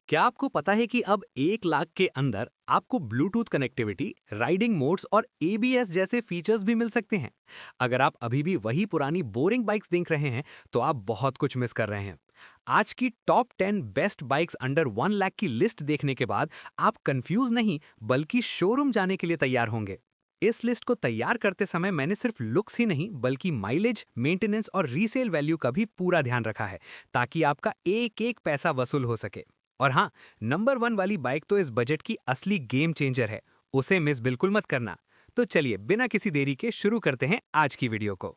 क्या आपको पता है कि अब 1 लाख के अंदर आपको ब्लूटूथ कनेक्टिविटी, राइडिंग मोड्स और एबीएस जैसे फीचर्स भी मिल सकते हैं? अगर आप अभी भी वही पुरानी बोरिंग बाइक्स देख रहे हैं, तो आप बहुत कुछ मिस कर रहे हैं। आज की top 10 best bikes under 1 lakh की लिस्ट देखने के बाद आप कंफ्यूज नहीं, बल्कि शोरूम जाने के लिए तैयार होंगे। इस लिस्ट को तैयार करते समय मैंने सिर्फ लुक्स ही नहीं, बल्कि माइलेज, मेंटेनेंस और रीसेल वैल्यू का भी पूरा ध्यान रखा है, ताकि आपका एक एक पैसा वसूल हो सके। और हाँ, नंबर 1 वाली बाइक तो इस बजट की असली गेम चेंजर है। उसे मिस बिल्कुल मत करना। तो चलिए बिना किसी देरी के शुरू करते हैं आज की वीडियो को।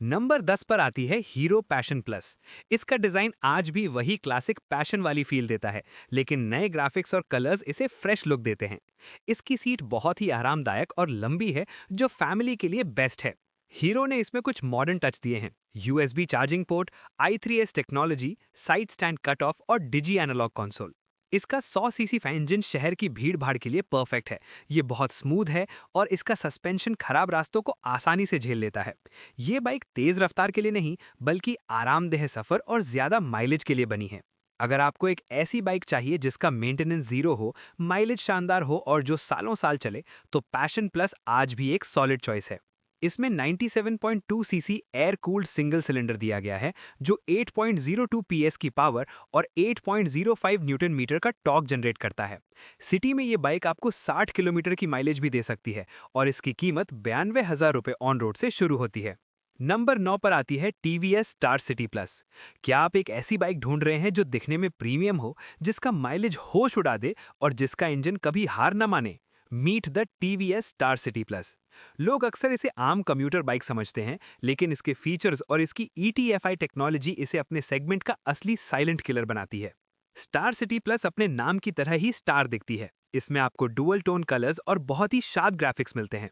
नंबर 10 पर आती है हीरो पैशन प्लस। इसका डिजाइन आज भी वही क्लासिक पैशन वाली फील देता है, लेकिन नए ग्राफिक्स और कलर्स इसे फ्रेश लुक देते हैं। इसकी सीट बहुत ही आरामदायक और लंबी है, जो फैमिली के लिए बेस्ट है। हीरो ने इसमें कुछ मॉडर्न टच दिए हैं। USB charging port, i3s technology, side stand cut off और डिजी एनालॉग कंसोल। इसका 100 सीसी इंजन शहर की भीड़ भाड़ के लिए परफेक्ट है। ये बहुत स्मूथ है और इसका सस्पेंशन खराब रास्तों को आसानी से झेल लेता है। ये बाइक तेज रफ्तार के लिए नहीं, बल्कि आरामदेह सफर और ज्यादा माइलेज के लिए बनी है। अगर आपको एक ऐसी बाइक चाहिए जिसका मेंटेनेंस जीरो हो, माइलेज शानदार हो और जो सालों साल चले, तो पैशन प्लस आज भी एक सॉलिड चॉइस है। इसमें 97.2 CC air cooled single cylinder दिया गया है, जो 8.02 पीएस की पावर और 8.05 न्यूटन मीटर का टॉर्क जनरेट करता है। सिटी में ये बाइक आपको 60 किलोमीटर की माइलेज भी दे सकती है, और इसकी कीमत 92,000 रुपए ऑन रोड से शुरू होती है। नंबर 9 पर आती है टीवीएस स्टार सिटी प्लस। क्या आप एक ऐसी बाइक ढूंढ रहे हैं जो दिखने में प्रीमियम हो, जिसका माइलेज होश उड़ा दे और जिसका इंजन कभी हार न माने? Meet the TVS Star City Plus. लोग अक्सर इसे आम कम्यूटर बाइक समझते हैं, लेकिन इसके फीचर्स और इसकी ईटीएफआई टेक्नोलॉजी इसे अपने सेगमेंट का असली साइलेंट किलर बनाती है। स्टार सिटी प्लस अपने नाम की तरह ही स्टार दिखती है। इसमें आपको डुअल टोन कलर्स और बहुत ही शार्प ग्राफिक्स मिलते हैं।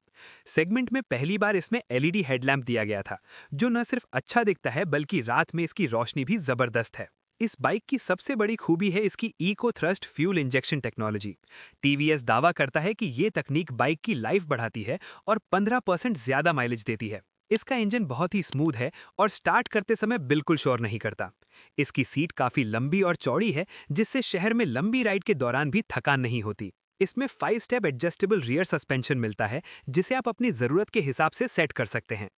सेगमेंट में पहली बार इसमें एलईडी हेडलैम्प दिया गया था, जो न सिर्फ अच्छा दिखता है, बल्कि रात में इसकी रोशनी भी जबरदस्त है। इस बाइक की सबसे बड़ी खूबी है इसकी eco thrust fuel injection technology. TVS दावा करता है कि ये तकनीक बाइक की लाइफ बढ़ाती है और 15% ज्यादा माइलेज देती है। इसका इंजन बहुत ही स्मूथ है और स्टार्ट करते समय बिल्कुल शोर नहीं करता। इसकी सीट काफी लंबी और चौड़ी है, जिससे शहर में लंबी राइड के दौरान भी थकान नहीं होती। इसमें 5 स्टेप एडजस्टेबल रियर सस्पेंशन मिलता है, जिसे आप अपनी जरूरत के हिसाब से सेट कर सकते हैं।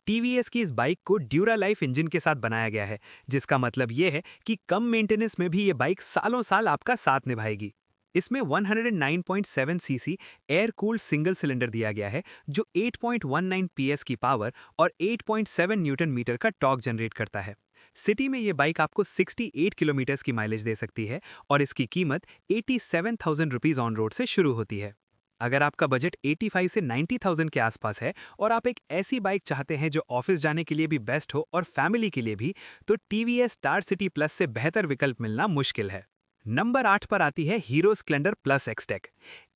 टीवीएस की इस बाइक को ड्यूरा लाइफ इंजन के साथ बनाया गया है, जिसका मतलब ये है कि कम मेंटेनेंस में भी ये बाइक सालों साल आपका साथ निभाएगी। इसमें 109.7 CC air cooled single cylinder दिया गया है, जो 8.19 पीएस की पावर और 8.7 न्यूटन मीटर का टॉर्क जनरेट करता है। सिटी में ये बाइक आपको 68 किलोमीटर की माइलेज दे सकती है, और इसकी कीमत 87,000 रुपीज ऑन रोड से शुरू होती है। अगर आपका बजट 85 से 90,000 के आसपास है और आप एक ऐसी बाइक चाहते हैं जो ऑफिस जाने के लिए भी बेस्ट हो और फैमिली के लिए भी, तो टीवीएस स्टार सिटी प्लस से बेहतर विकल्प मिलना मुश्किल है। नंबर 8 पर आती है hero Splendor plus XTEC.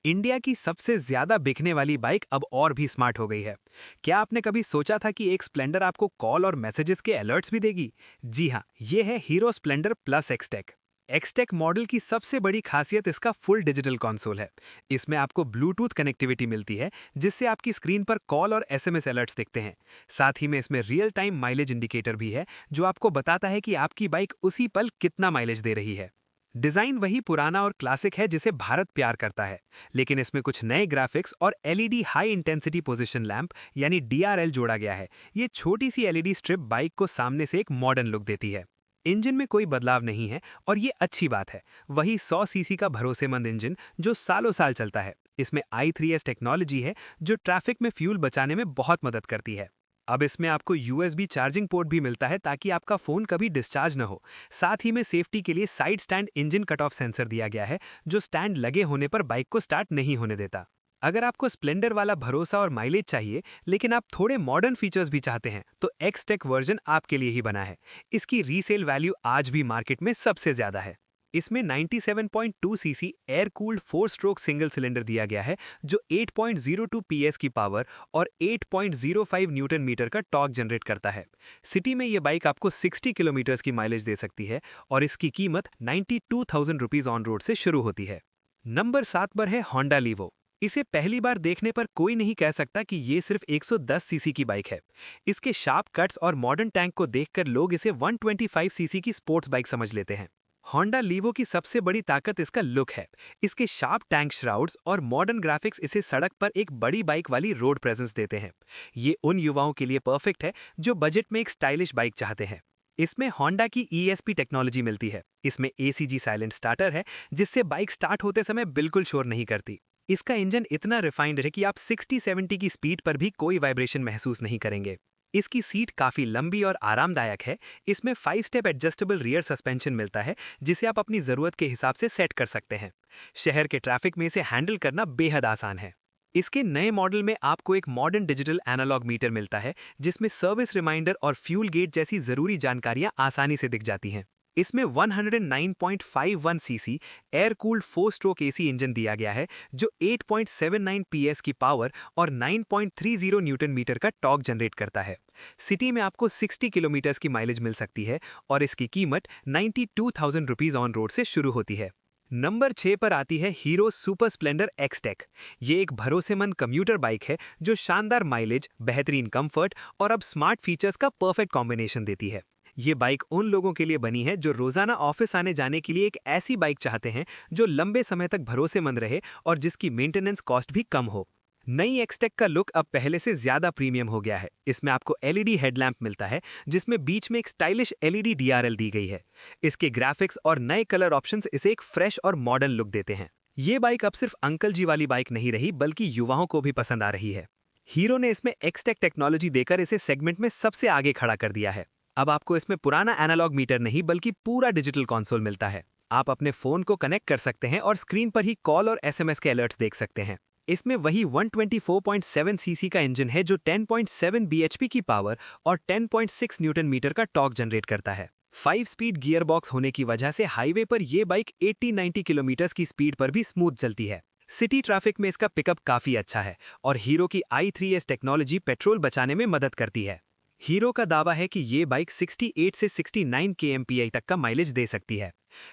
India की सबसे ज्यादा बिकने वाली बाइक अब और भी स्मार्ट हो गई है। क्या आपने कभी सोचा था कि एक स्प्लेंडर आपको कॉल और मैसेजेस के अलर्ट्स भी देगी? जी हाँ, ये है hero Splendor plus XTEC. XTEC model की सबसे बड़ी खासियत इसका फुल डिजिटल कंसोल है। इसमें आपको ब्लूटूथ कनेक्टिविटी मिलती है, जिससे आपकी स्क्रीन पर कॉल और एसएमएस अलर्ट्स दिखते हैं। साथ ही में इसमें रियल टाइम माइलेज इंडिकेटर भी है, जो आपको बताता है कि आपकी बाइक उसी पल कितना माइलेज दे रही है। डिजाइन वही पुराना और क्लासिक है जिसे भारत प्यार करता है, लेकिन इसमें कुछ नए ग्राफिक्स और LED high intensity position lamp यानी डीआरएल जोड़ा गया है। ये छोटी सी एलईडी स्ट्रिप बाइक को सामने से एक मॉडर्न लुक देती है। इंजन में कोई बदलाव नहीं है, और ये अच्छी बात है। वही 100 सीसी का भरोसेमंद इंजन जो सालों साल चलता है। इसमें i3s टेक्नोलॉजी है, जो ट्रैफिक में फ्यूल बचाने में बहुत मदद करती है। अब इसमें आपको यूएसबी चार्जिंग पोर्ट भी मिलता है, ताकि आपका फोन कभी डिस्चार्ज न हो। साथ ही में सेफ्टी के लिए side stand engine cut off sensor दिया गया है, जो स्टैंड लगे होने पर बाइक को स्टार्ट नहीं होने देता। अगर आपको स्प्लेंडर वाला भरोसा और माइलेज चाहिए, लेकिन आप थोड़े मॉडर्न फीचर्स भी चाहते हैं, तो एक्सटेक वर्जन आपके लिए ही बना है। इसकी रीसेल वैल्यू आज भी मार्केट में सबसे ज्यादा है। इसमें 97.2 CC air cooled 4 stroke single cylinder दिया गया है, जो 8.02 पीएस की पावर और 8.05 न्यूटन मीटर का टॉर्क जनरेट करता है। सिटी में यह बाइक आपको 60 किलोमीटर की माइलेज दे सकती है, और इसकी कीमत 92,000 रुपीज ऑन रोड से शुरू होती है। नंबर 7 पर है होंडा लीवो। इसे पहली बार देखने पर कोई नहीं कह सकता कि ये सिर्फ 110 सीसी की बाइक है। इसके शार्प कट्स और मॉडर्न टैंक को देखकर लोग इसे 125 सीसी की स्पोर्ट्स बाइक समझ लेते हैं। होंडा लीवो की सबसे बड़ी ताकत इसका लुक है। इसके शार्प टैंक श्राउड्स और मॉडर्न ग्राफिक्स इसे सड़क पर एक बड़ी बाइक वाली रोड प्रेजेंस देते हैं। ये उन युवाओं के लिए परफेक्ट है जो बजट में एक स्टाइलिश बाइक चाहते हैं। इसमें होंडा की ESP टेक्नोलॉजी मिलती है। इसमें ACG साइलेंट स्टार्टर है, जिससे बाइक स्टार्ट होते समय बिल्कुल शोर नहीं करती। इसका इंजन इतना रिफाइंड है कि आप 60-70 की स्पीड पर भी कोई वाइब्रेशन महसूस नहीं करेंगे। इसकी सीट काफी लंबी और आरामदायक है। इसमें 5 स्टेप एडजस्टेबल रियर सस्पेंशन मिलता है, जिसे आप अपनी जरूरत के हिसाब से सेट कर सकते हैं। शहर के ट्रैफिक में इसे हैंडल करना बेहद आसान है। इसके नए मॉडल में आपको एक मॉडर्न डिजिटल एनालॉग मीटर मिलता है, जिसमें सर्विस रिमाइंडर और फ्यूल गेट जैसी जरूरी जानकारियां आसानी से दिख जाती हैं। इसमें 109.51 CC air cooled 4 stroke AC engine दिया गया है, जो 8.79 PS की पावर और 9.30 न्यूटन मीटर का टॉर्क जनरेट करता है। सिटी में आपको 60 किलोमीटर की माइलेज मिल सकती है और इसकी कीमत 92,000 रुपीज ऑन रोड से शुरू होती है। नंबर 6 पर आती है हीरो सुपर स्प्लेंडर एक्सटेक। ये एक भरोसेमंद कम्यूटर बाइक है जो शानदार माइलेज, बेहतरीन कंफर्ट और अब स्मार्ट फीचर्स का परफेक्ट कॉम्बिनेशन देती है। ये बाइक उन लोगों के लिए बनी है जो रोजाना ऑफिस आने जाने के लिए एक ऐसी बाइक चाहते हैं जो लंबे समय तक भरोसेमंद रहे और जिसकी मेंटेनेंस कॉस्ट भी कम हो। नई एक्सटेक का लुक अब पहले से ज्यादा प्रीमियम हो गया है। इसमें आपको LED हेडलैम्प मिलता है, जिसमें बीच में एक स्टाइलिश LED DRL दी गई है। इसके ग्राफिक्स और नए कलर ऑप्शंस इसे एक फ्रेश और मॉडर्न लुक देते हैं। ये बाइक अब सिर्फ अंकल जी वाली बाइक नहीं रही, बल्कि युवाओं को भी पसंद आ रही है। हीरो ने इसमें एक्सटेक टेक्नोलॉजी देकर इसे सेगमेंट में सबसे आगे खड़ा कर दिया है। अब आपको इसमें पुराना एनालॉग मीटर नहीं, बल्कि पूरा डिजिटल कंसोल मिलता है। आप अपने फोन को कनेक्ट कर सकते हैं और स्क्रीन पर ही कॉल और SMS के अलर्ट्स देख सकते हैं। इसमें वही 124.7 सीसी का इंजन है जो 10.7 bhp की पावर और 10.6 न्यूटन मीटर का टॉर्क जनरेट करता है। 5 स्पीड गियर बॉक्स होने की वजह से हाईवे पर यह बाइक 80-90 किलोमीटर की स्पीड पर भी स्मूथ चलती है। सिटी ट्रैफिक में इसका पिकअप काफी अच्छा है और हीरो की i3S टेक्नोलॉजी पेट्रोल बचाने में मदद करती है। हीरो का दावा है कि ये बाइक 68 से 69 kmpI तक का माइलेज दे सकती है।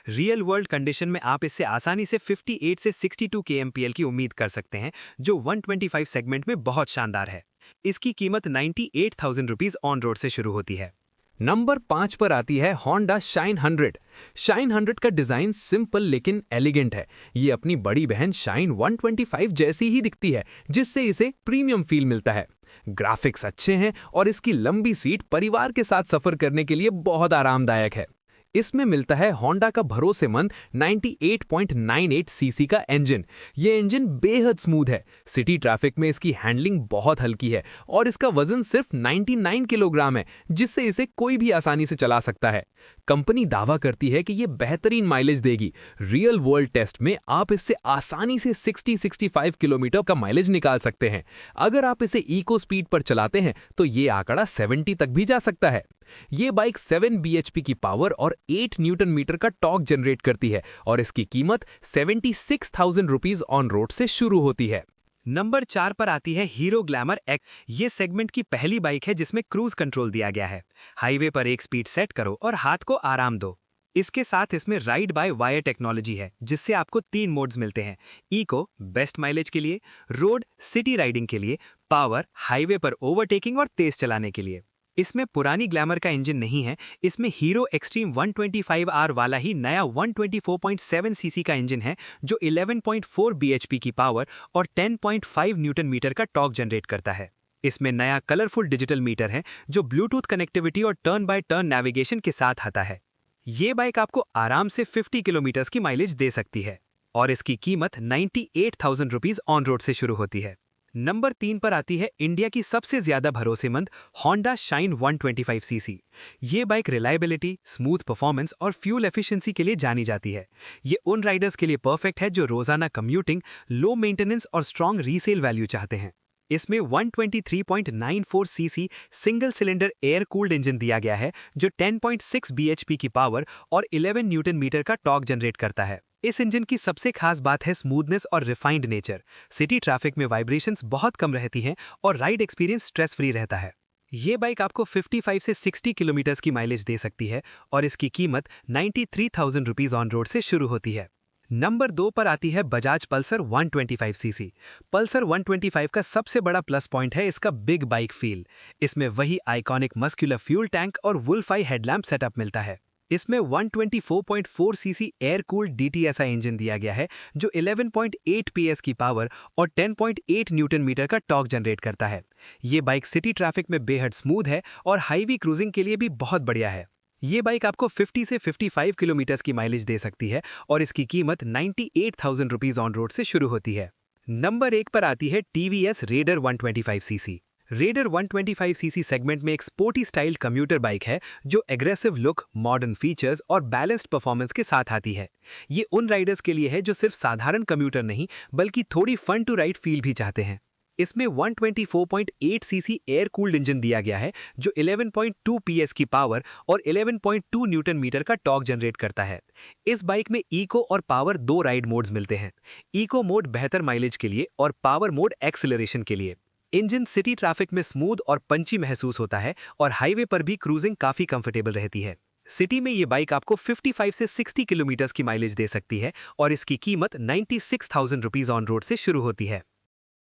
रियल वर्ल्ड कंडीशन में आप इससे आसानी से 58 से 62 kmpl की उम्मीद कर सकते हैं, जो 125 सेगमेंट में बहुत शानदार है। इसकी कीमत 98,000 रुपीज ऑन रोड से शुरू होती है। नंबर 5 पर आती है होंडा शाइन 100। शाइन 100 का डिजाइन सिंपल लेकिन एलिगेंट है। ये अपनी बड़ी बहन शाइन 125 जैसी ही दिखती है, जिससे इसे प्रीमियम फील मिलता है। ग्राफिक्स अच्छे हैं और इसकी लंबी सीट परिवार के साथ सफर करने के लिए बहुत आरामदायक है। इसमें मिलता है होंडा का भरोसेमंद 98.98 सीसी का इंजन। ये इंजन बेहद स्मूथ है। सिटी ट्रैफिक में इसकी हैंडलिंग बहुत हल्की है और इसका वजन सिर्फ 99 किलोग्राम है, जिससे इसे कोई भी आसानी से चला सकता है। कंपनी दावा करती है कि ये बेहतरीन माइलेज देगी। रियल वर्ल्ड टेस्ट में आप इससे आसानी से 60-65 किलोमीटर का माइलेज निकाल सकते हैं। अगर आप इसे इको स्पीड पर चलाते हैं तो ये आंकड़ा 70 तक भी जा सकता है। ये बाइक 7 bhp की पावर और 8 न्यूटन मीटर का टॉर्क जनरेट करती है और इसकी कीमत 76,000 रुपीज ऑन रोड से शुरू होती है। नंबर 4 पर आती है हीरो ग्लैमर एक्स। ये सेगमेंट की पहली बाइक है जिसमें क्रूज कंट्रोल दिया गया है। हाईवे पर एक स्पीड सेट करो और हाथ को आराम दो। इसके साथ इसमें राइड बाय वायर टेक्नोलॉजी है, जिससे आपको 3 मोड्स मिलते हैं। इको बेस्ट माइलेज के लिए, रोड सिटी राइडिंग के लिए, पावर हाईवे पर ओवरटेकिंग और तेज चलाने के लिए। इसमें पुरानी ग्लैमर का इंजन नहीं है। इसमें हीरो एक्सट्रीम 125R वाला ही नया 124.7 सीसी का इंजन है, जो 11.4 bhp की पावर और 10.5 न्यूटन मीटर का टॉर्क जनरेट करता है। इसमें नया कलरफुल डिजिटल मीटर है जो ब्लूटूथ कनेक्टिविटी और टर्न बाय टर्न नेविगेशन के साथ आता है। ये बाइक आपको आराम से 50 किलोमीटर की माइलेज दे सकती है और इसकी कीमत 98,000 रुपीज ऑन रोड से शुरू होती है। नंबर 3 पर आती है इंडिया की सबसे ज्यादा भरोसेमंद होंडा शाइन 125 सीसी। ये बाइक रिलायबिलिटी, स्मूथ परफॉर्मेंस और फ्यूल एफिशिएंसी के लिए जानी जाती है। ये उन राइडर्स के लिए परफेक्ट है जो रोजाना कम्यूटिंग, लो मेंटेनेंस और स्ट्रॉन्ग रीसेल वैल्यू चाहते हैं। इसमें 123.94 CC single cylinder air cooled engine दिया गया है, जो 10.6 bhp की पावर और 11 न्यूटन मीटर का टॉर्क जनरेट करता है। इस इंजन की सबसे खास बात है स्मूथनेस और रिफाइंड नेचर। सिटी ट्रैफिक में वाइब्रेशंस बहुत कम रहती हैं और राइड एक्सपीरियंस स्ट्रेस फ्री रहता है। ये बाइक आपको 55 से 60 किलोमीटर की माइलेज दे सकती है और इसकी कीमत 93,000 रुपीज ऑन रोड से शुरू होती है। नंबर 2 पर आती है बजाज पल्सर 125 सीसी। पल्सर 125 का सबसे बड़ा प्लस पॉइंट है इसका बिग बाइक फील। इसमें वही आइकॉनिक मस्कुलर फ्यूल टैंक और वुल्फ आई हेडलैम्प सेटअप मिलता है। इसमें 124.4 CC air cooled DTSI engine दिया गया है जो 11.8 PS की पावर और 10.8 न्यूटन मीटर का टॉर्क जनरेट करता है। ये बाइक सिटी ट्रैफिक में बेहद स्मूथ है और हाईवे क्रूजिंग के लिए भी बहुत बढ़िया है। ये बाइक आपको 50 से 55 किलोमीटर की माइलेज दे सकती है और इसकी कीमत 98,000 रुपीज ऑन रोड से शुरू होती है। नंबर 1 पर आती है TVS raider 125cc। Raider 125cc segment में एक स्पोर्टी स्टाइल कम्यूटर बाइक है जो एग्रेसिव लुक, मॉडर्न फीचर्स और बैलेंस्ड परफॉर्मेंस के साथ आती है। ये उन राइडर्स के लिए है जो सिर्फ साधारण कम्यूटर नहीं बल्कि थोड़ी फन टू राइड फील भी चाहते हैं। इसमें 124.8 सीसी एयर कूल्ड इंजन दिया गया है जो 11.2 PS की पावर और 11.2 न्यूटन मीटर का टॉर्क जनरेट करता है। इस बाइक में इको और पावर दो राइड मोड्स मिलते हैं। इको मोड बेहतर माइलेज के लिए और पावर मोड एक्सीलरेशन के लिए। इंजन सिटी ट्रैफिक में स्मूथ और पंची महसूस होता है और हाईवे पर भी क्रूजिंग काफी कंफर्टेबल रहती है। सिटी में ये बाइक आपको 55 से 60 किलोमीटर की माइलेज दे सकती है और इसकी कीमत 96,000 रुपीज ऑन रोड से शुरू होती है।